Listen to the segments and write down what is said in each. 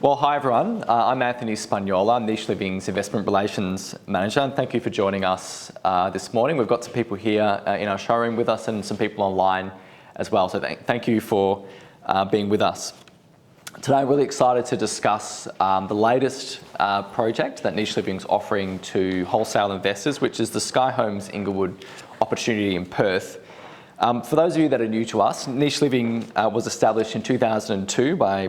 Well, hi everyone. I'm Anthony Spagnolo. I'm Nicheliving's Investment Relations Manager, and thank you for joining us this morning. We've got some people here in our showroom with us and some people online as well, so thank you for being with us. Today I'm really excited to discuss the latest project that Nicheliving's offering to wholesale investors, which is the Sky Homes Inglewood opportunity in Perth. For those of you that are new to us, Nicheliving was established in 2002 by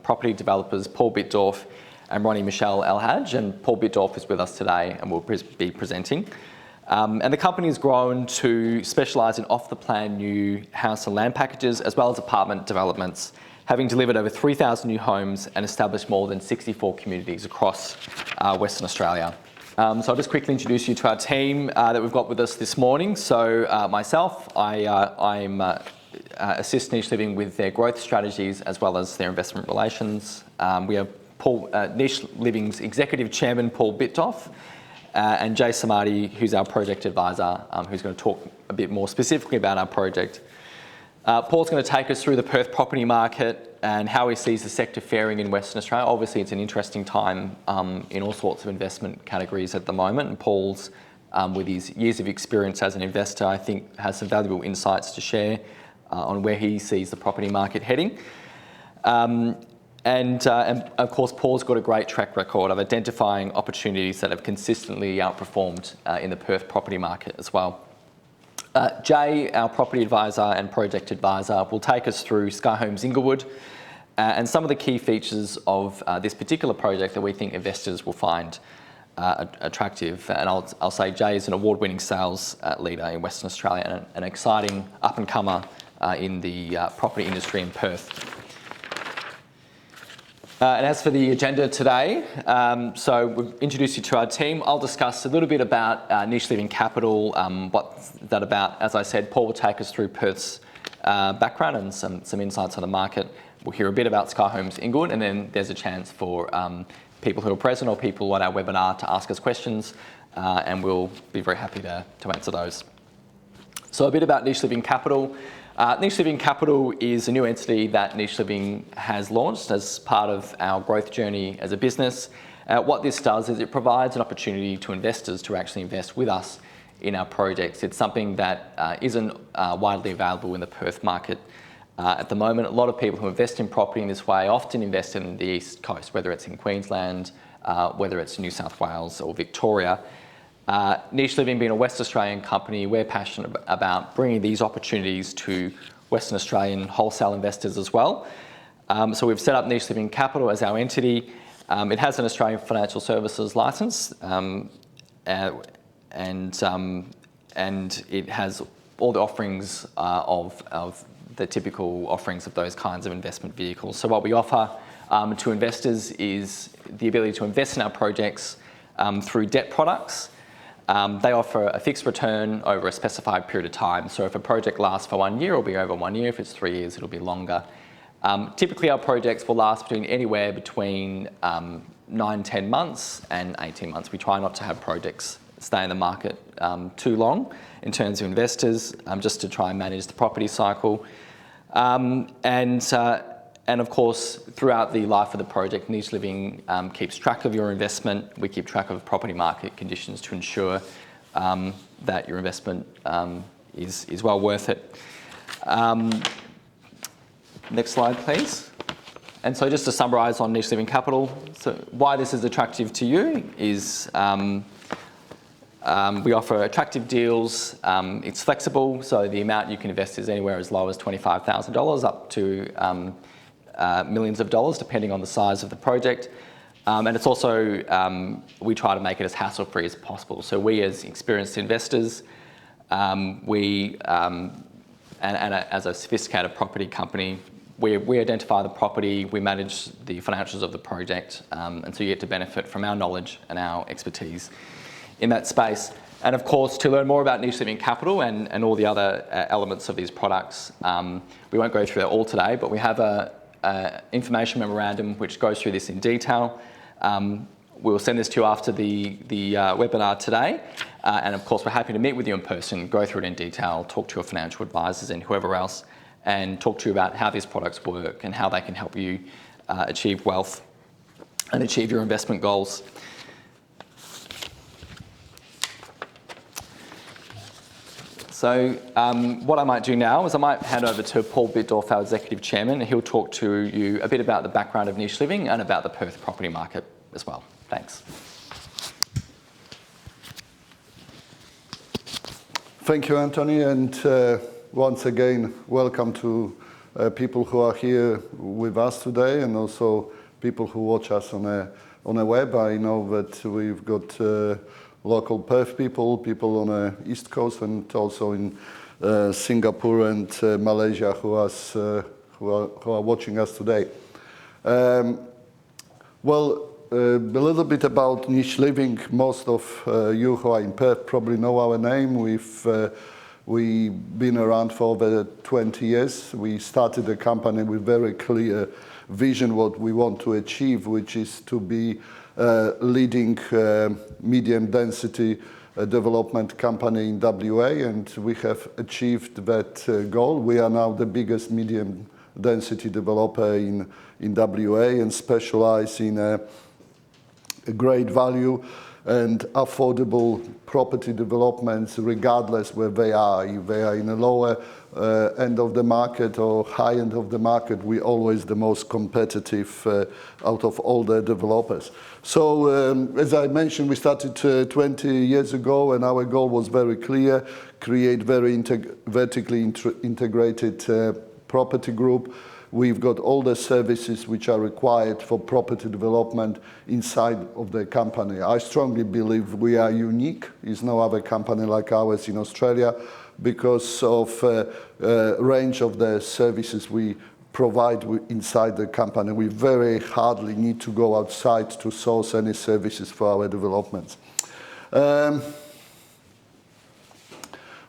property developers Paul Bitdorf and Ronnie Michelle El-Hadj, and Paul Bitdorf is with us today and will be presenting. And the company has grown to specialise in off-the-plan new house and land packages as well as apartment developments, having delivered over 3,000 new homes and established more than 64 communities across Western Australia. So I'll just quickly introduce you to our team that we've got with us this morning. So myself, I'm assist Nicheliving with their growth strategies as well as their investment relations. We have Nicheliving's Executive Chairman, Paul Bitdorf, and Jay Sarmadi, who's our project advisor, who's going to talk a bit more specifically about our project. Paul's going to take us through the Perth property market and how he sees the sector faring in Western Australia. Obviously, it's an interesting time in all sorts of investment categories at the moment, and Paul's, with his years of experience as an investor, I think has some valuable insights to share on where he sees the property market heading. And of course, Paul's got a great track record of identifying opportunities that have consistently outperformed in the Perth property market as well. Jay, our property advisor and project advisor, will take us through Sky Homes Inglewood and some of the key features of this particular project that we think investors will find attractive. And I'll say Jay is an award-winning sales leader in Western Australia and an exciting up-and-comer in the property industry in Perth. And as for the agenda today, so we've introduced you to our team. I'll discuss a little bit about Nicheliving Capital, what's that about. As I said, Paul will take us through Perth's background and some insights on the market. We'll hear a bit about Sky Homes Inglewood, and then there's a chance for people who are present or people on our webinar to ask us questions, and we'll be very happy to answer those. So a bit about Nicheliving Capital. Nicheliving Capital is a new entity that Nicheliving has launched as part of our growth journey as a business. What this does is it provides an opportunity to investors to actually invest with us in our projects. It's something that isn't widely available in the Perth market at the moment. A lot of people who invest in property in this way often invest in the East Coast, whether it's in Queensland, whether it's New South Wales or Victoria. Nicheliving being a West Australian company, we're passionate about bringing these opportunities to Western Australian wholesale investors as well. So we've set up Nicheliving Capital as our entity. It has an Australian Financial Services licence, and it has all the offerings of the typical offerings of those kinds of investment vehicles. So what we offer to investors is the ability to invest in our projects through debt products. They offer a fixed return over a specified period of time. So if a project lasts for 1 year, it'll be over 1 year. If it's 3 years, it'll be longer. Typically, our projects will last anywhere between 9-10 months and 18 months. We try not to have projects stay in the market too long in terms of investors, just to try and manage the property cycle. And of course, throughout the life of the project, Nicheliving keeps track of your investment. We keep track of property market conditions to ensure that your investment is well worth it. Next slide, please. And so just to summarise on Nicheliving Capital, so why this is attractive to you is we offer attractive deals. It's flexible, so the amount you can invest is anywhere as low as $25,000 up to millions of dollars, depending on the size of the project. And it's also, we try to make it as hassle-free as possible. So we, as experienced investors, as a sophisticated property company, we identify the property, we manage the financials of the project, and so you get to benefit from our knowledge and our expertise in that space. And of course, to learn more about Nicheliving Capital and all the other elements of these products, we won't go through that all today, but we have a information memorandum which goes through this in detail. We'll send this to you after the webinar today. And of course, we're happy to meet with you in person, go through it in detail, talk to your financial advisors and whoever else, and talk to you about how these products work and how they can help you achieve wealth and achieve your investment goals. So what I might do now is I might hand over to Paul Bitdorf, our Executive Chairman, and he'll talk to you a bit about the background of Nicheliving and about the Perth property market as well. Thanks. Thank you, Anthony, and once again, welcome to people who are here with us today, and also people who watch us on a web. I know that we've got local Perth people on the East Coast, and also in Singapore and Malaysia who are watching us today. Well, a little bit about Nicheliving. Most of you who are in Perth probably know our name. We've been around for over 20 years. We started the company with very clear vision what we want to achieve, which is to be leading medium density development company in WA, and we have achieved that goal. We are now the biggest medium density developer in WA and specialize in a great value and affordable property developments, regardless where they are. If they are in a lower end of the market or high end of the market, we're always the most competitive out of all the developers. So as I mentioned, we started 20 years ago, and our goal was very clear: create very vertically integrated property group. We've got all the services which are required for property development inside of the company. I strongly believe we are unique. There's no other company like ours in Australia because of range of the services we provide inside the company. We very hardly need to go outside to source any services for our developments.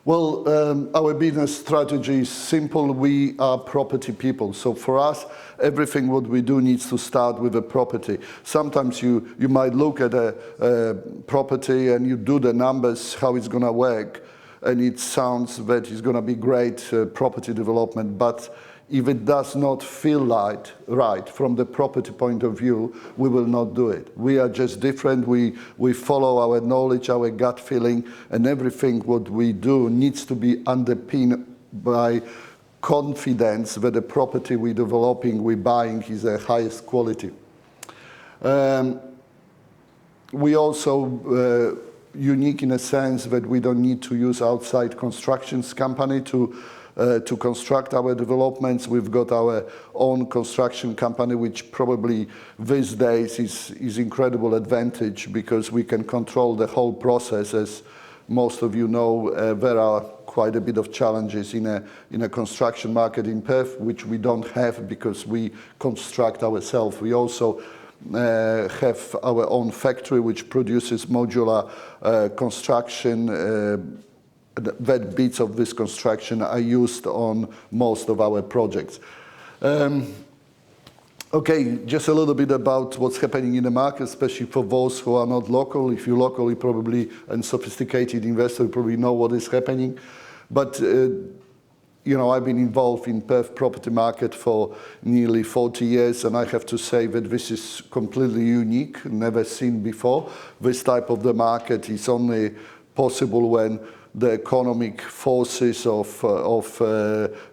Well, our business strategy is simple. We are property people. So for us, everything what we do needs to start with a property. Sometimes you might look at a property and you do the numbers, how it's going to work, and it sounds that it's going to be great property development. But if it does not feel right from the property point of view, we will not do it. We are just different. We follow our knowledge, our gut feeling, and everything what we do needs to be underpinned by confidence that the property we're developing, we're buying is the highest quality. We also unique in a sense that we don't need to use outside constructions company to construct our developments. We've got our own construction company, which probably these days is incredible advantage because we can control the whole process. As most of you know, there are quite a bit of challenges in a construction market in Perth, which we don't have because we construct ourselves. We also have our own factory which produces modular construction. That bits of this construction are used on most of our projects. Okay, just a little bit about what's happening in the market, especially for those who are not local. If you're local, you probably, and sophisticated investor, you probably know what is happening. But you know, I've been involved in Perth property market for nearly 40 years, and I have to say that this is completely unique, never seen before. This type of the market is only possible when the economic forces of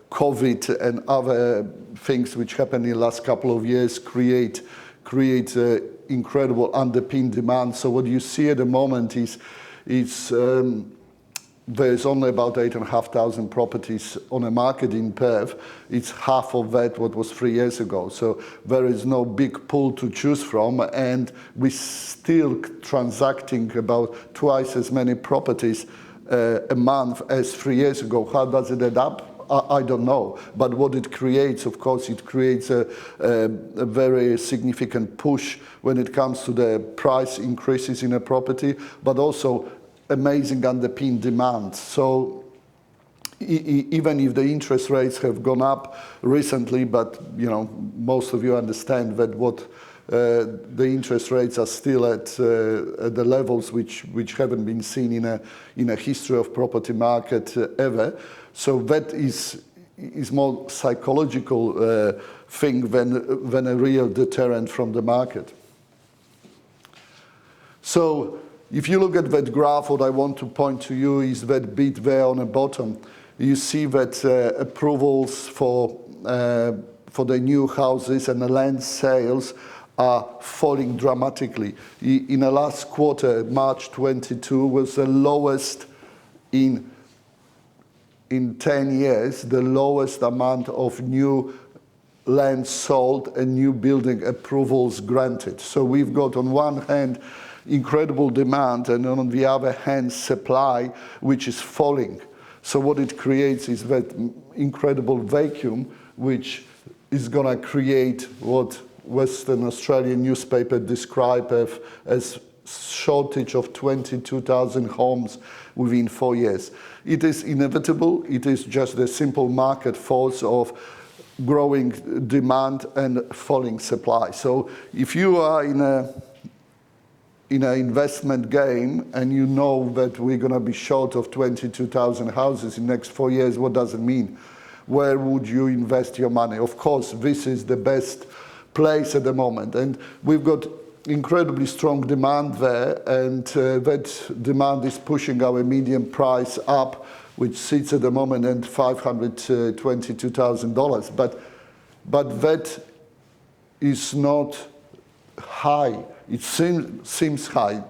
COVID and other things which happened in the last couple of years create incredible underpinned demand. So what you see at the moment is there's only about 8,500 properties on the market in Perth. It's half of that what was 3 years ago. So there is no big pool to choose from, and we're still transacting about twice as many properties a month as 3 years ago. How does it add up? I don't know. But what it creates, of course, it creates a very significant push when it comes to the price increases in a property, but also amazing underpinned demand. So even if the interest rates have gone up recently, but you know, most of you understand that the interest rates are still at the levels which haven't been seen in a history of property market ever. So that is more psychological thing than a real deterrent from the market. So if you look at that graph, what I want to point to you is that bit there on the bottom. You see that approvals for the new houses and the land sales are falling dramatically. In the last quarter, March 22 was the lowest in 10 years, the lowest amount of new land sold and new building approvals granted. So we've got on one hand incredible demand and on the other hand supply which is falling. So what it creates is that incredible vacuum which is going to create what Western Australian newspaper describe as shortage of 22,000 homes within 4 years. It is inevitable. It is just the simple market force of growing demand and falling supply. So if you are in an investment game and you know that we're going to be short of 22,000 houses in the next 4 years, what does it mean? Where would you invest your money? Of course, this is the best place at the moment. And we've got incredibly strong demand there, and that demand is pushing our median price up, which sits at the moment at $522,000. But that is not high. It seems high.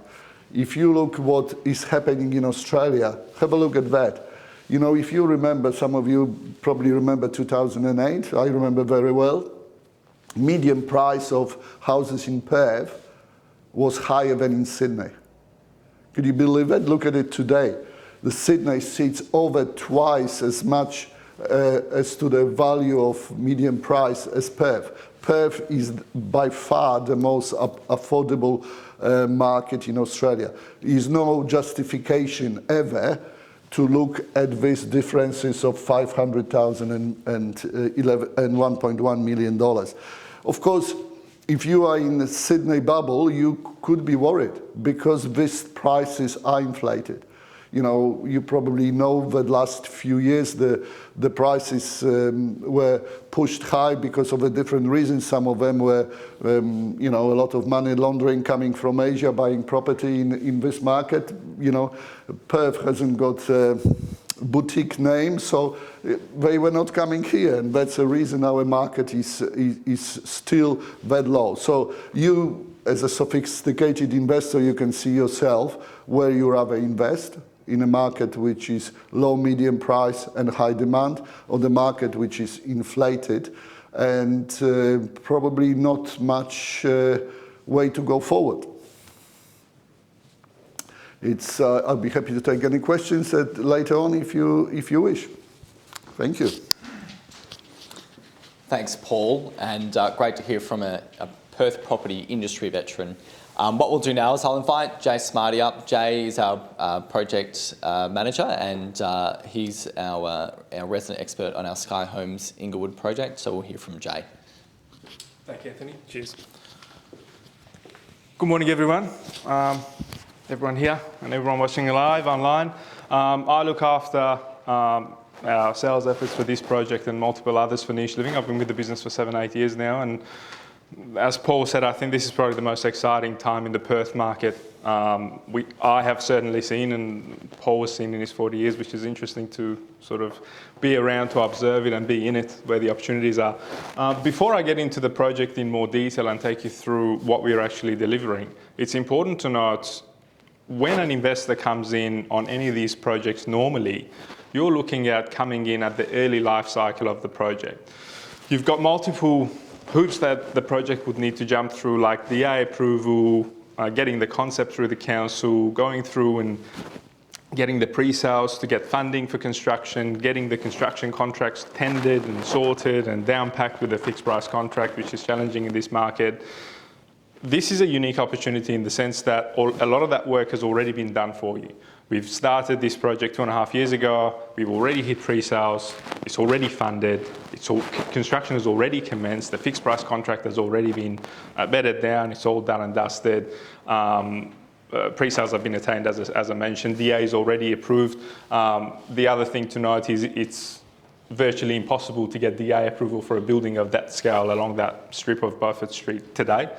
If you look what is happening in Australia, have a look at that. You know, if you remember, some of you probably remember 2008, I remember very well, median price of houses in Perth was higher than in Sydney. Could you believe it? Look at it today. The Sydney sits over twice as much as to the value of median price as Perth. Perth is by far the most affordable market in Australia. There is no justification ever to look at these differences of $500,000 and $1.1 million. Of course, if you are in the Sydney bubble, you could be worried because these prices are inflated. You know, you probably know the last few years the prices were pushed high because of a different reasons. Some of them were, you know, a lot of money laundering coming from Asia, buying property in this market. You know, Perth hasn't got a boutique name, so they were not coming here, and that's the reason our market is still that low. So you, as a sophisticated investor, you can see yourself where you rather invest. In a market which is low, medium price and high demand, or the market which is inflated and probably not much way to go forward. I'll be happy to take any questions later on if you wish. Thank you. Thanks, Paul, and great to hear from a Perth property industry veteran. What we'll do now is I'll invite Jay Sarmadi up. Jay is our project manager, and he's our resident expert on our Sky Homes Inglewood project, so we'll hear from Jay. Thank you, Anthony. Cheers. Good morning, everyone. Everyone here and everyone watching live online. I look after our sales efforts for this project and multiple others for Nicheliving. I've been with the business for 7-8 years now, and as Paul said, I think this is probably the most exciting time in the Perth market. I have certainly seen, and Paul has seen in his 40 years, which is interesting to sort of be around to observe it and be in it where the opportunities are. Before I get into the project in more detail and take you through what we're actually delivering, it's important to note when an investor comes in on any of these projects, normally you're looking at coming in at the early life cycle of the project. You've got multiple hoops that the project would need to jump through, like DA approval, getting the concept through the council, going through and getting the pre-sales to get funding for construction, getting the construction contracts tendered and sorted and down-packed with a fixed price contract, which is challenging in this market. This is a unique opportunity in the sense that a lot of that work has already been done for you. We've started this project 2.5 years ago. We've already hit pre-sales. It's already funded. Construction has already commenced. The fixed price contract has already been bedded down. It's all done and dusted. Pre-sales have been attained, as I mentioned. DA is already approved. The other thing to note is it's virtually impossible to get DA approval for a building of that scale along that strip of Beaufort Street today.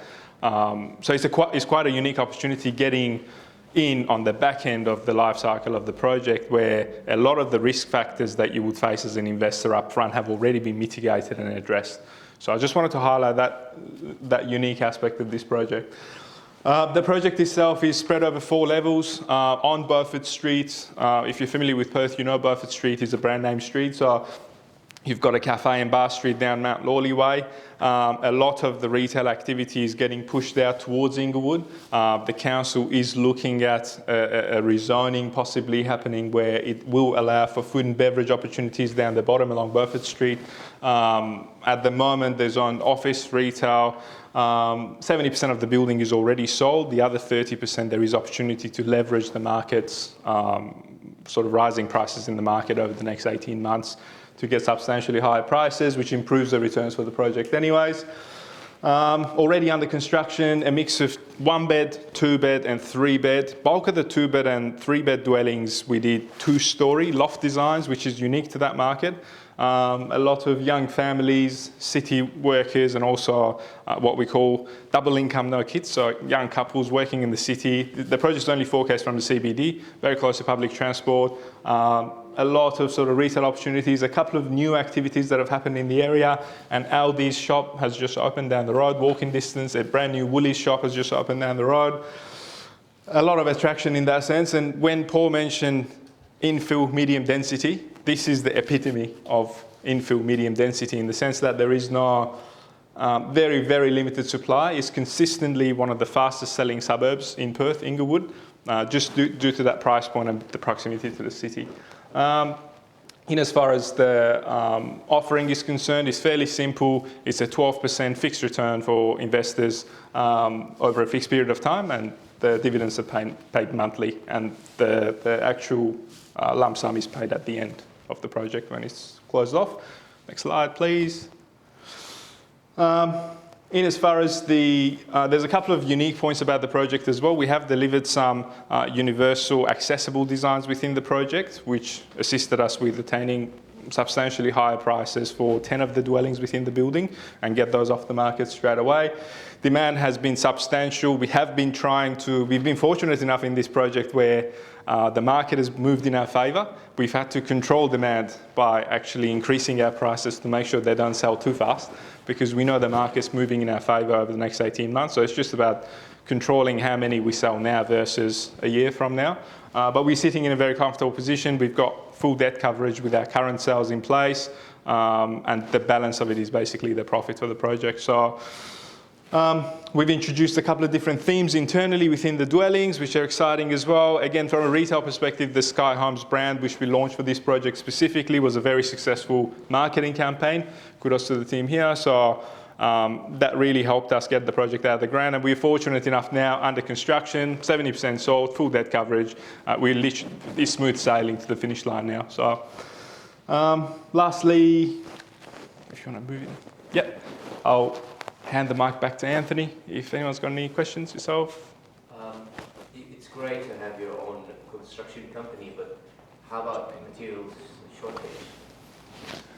So it's quite a unique opportunity getting in on the back end of the life cycle of the project, where a lot of the risk factors that you would face as an investor up front have already been mitigated and addressed. So I just wanted to highlight that unique aspect of this project. The project itself is spread over 4 levels on Beaufort Street. If you're familiar with Perth, you know Beaufort Street is a brand name street. So you've got a cafe and bar street down Mount Lawley Way. A lot of the retail activity is getting pushed out towards Inglewood. The council is looking at a rezoning possibly happening where it will allow for food and beverage opportunities down the bottom along Beaufort Street. At the moment, there's on office, retail. 70% of the building is already sold. The other 30%, there is opportunity to leverage the market's sort of rising prices in the market over the next 18 months to get substantially higher prices, which improves the returns for the project anyways. Already under construction, a mix of 1-bed, 2-bed and 3-bed. Bulk of the 2-bed and 3-bed dwellings, we did 2-story loft designs, which is unique to that market. A lot of young families, city workers, and also what we call double income, no kids, so young couples working in the city. The project's only 4 km from the CBD, very close to public transport. A lot of sort of retail opportunities, a couple of new activities that have happened in the area. An Aldi's shop has just opened down the road, walking distance. A brand new Woolies shop has just opened down the road. A lot of attraction in that sense. And when Paul mentioned infill medium density, this is the epitome of infill medium density in the sense that there is no very, very limited supply. It's consistently one of the fastest selling suburbs in Perth, Inglewood, just due to that price point and the proximity to the city. In as far as the offering is concerned, it's fairly simple. It's a 12% fixed return for investors over a fixed period of time, and the dividends are paid monthly, and the actual lump sum is paid at the end of the project when it's closed off. Next slide, please. In as far as there's a couple of unique points about the project as well. We have delivered some universal accessible designs within the project, which assisted us with attaining substantially higher prices for 10 of the dwellings within the building and get those off the market straight away. Demand has been substantial. We've been fortunate enough in this project where the market has moved in our favour. We've had to control demand by actually increasing our prices to make sure they don't sell too fast, because we know the market's moving in our favour over the next 18 months. So it's just about controlling how many we sell now versus a year from now. But we're sitting in a very comfortable position. We've got full debt coverage with our current sales in place, and the balance of it is basically the profit of the project. So we've introduced a couple of different themes internally within the dwellings, which are exciting as well. Again, from a retail perspective, the Sky Homes brand, which we launched for this project specifically, was a very successful marketing campaign. Kudos to the team here. So that really helped us get the project out of the ground. And we're fortunate enough now, under construction, 70% sold, full debt coverage. We're literally smooth sailing to the finish line now. So lastly, if you want to move it. Yep, I'll hand the mic back to Anthony, if anyone's got any questions yourself. It's great to have your own construction company, but how about materials shortage?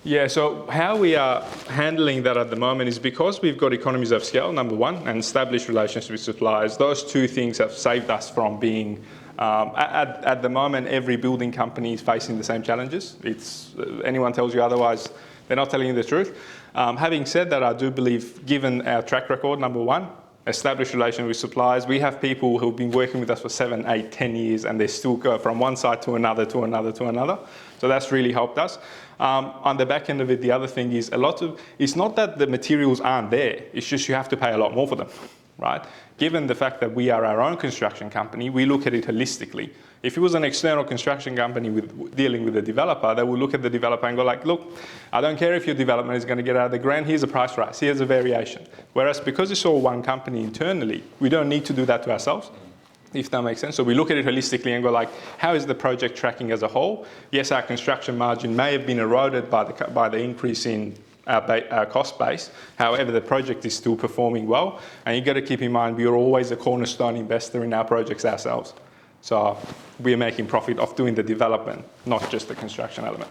Yeah, so how we are handling that at the moment is because we've got economies of scale, number one, and established relationships with suppliers. Those two things have saved us from being, at the moment, every building company is facing the same challenges. Anyone tells you otherwise, they're not telling you the truth. Having said that, I do believe, given our track record, number one, established relations with suppliers, we have people who've been working with us for 7, 8, 10 years, and they still go from one site to another, to another, to another. So that's really helped us. On the back end of it, the other thing is it's not that the materials aren't there, it's just you have to pay a lot more for them, right? Given the fact that we are our own construction company, we look at it holistically. If it was an external construction company dealing with a developer, they will look at the developer and go like, look, I don't care if your development is going to get out of the ground, here's a price rise, here's a variation. Whereas because it's all one company internally, we don't need to do that to ourselves, if that makes sense. So we look at it holistically and go like, how is the project tracking as a whole? Yes, our construction margin may have been eroded by the increase in our cost base. However, the project is still performing well. And you've got to keep in mind, we are always a cornerstone investor in our projects ourselves. So we are making profit off doing the development, not just the construction element.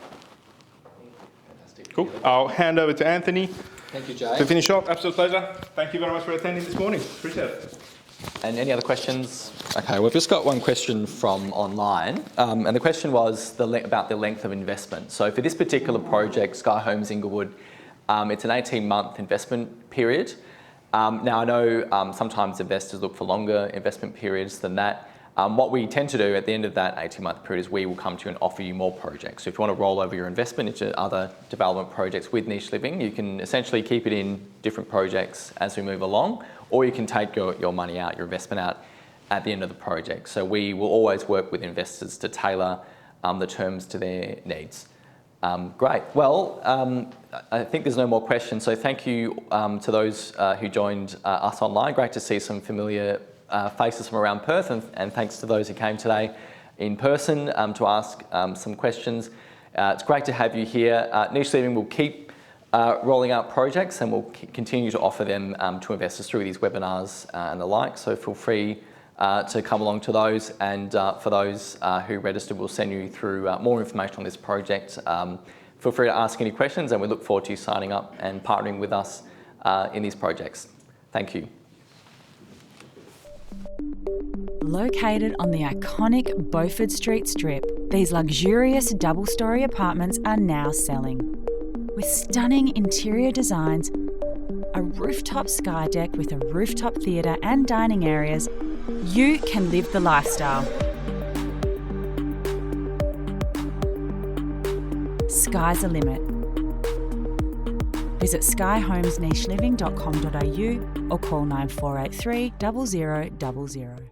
Fantastic. Cool. I'll hand over to Anthony Thank you, Jay. to finish off. Absolute pleasure. Thank you very much for attending this morning. Appreciate it. And any other questions? Okay, we've just got one question from online, and the question was about the length of investment. So for this particular project, Sky Homes Inglewood, it's an 18-month investment period. Now I know sometimes investors look for longer investment periods than that. What we tend to do at the end of that 18-month period is we will come to you and offer you more projects. So if you want to roll over your investment into other development projects with Nicheliving, you can essentially keep it in different projects as we move along, or you can take your money out, your investment out at the end of the project. So we will always work with investors to tailor the terms to their needs. Great. Well, I think there's no more questions. So thank you to those who joined us online. Great to see some familiar faces from around Perth, and thanks to those who came today in person to ask some questions. It's great to have you here. Nicheliving will keep rolling out projects, and we'll continue to offer them to investors through these webinars and the like, so feel free to come along to those, and for those who registered, we'll send you through more information on this project. Feel free to ask any questions, and we look forward to you signing up and partnering with us in these projects. Thank you. Located on the iconic Beaufort Street strip, these luxurious double-storey apartments are now selling. With stunning interior designs, a rooftop sky deck with a rooftop theatre and dining areas, you can live the lifestyle. Sky's the limit. Visit skyhomesnicheliving.com.au or call 9483 0000.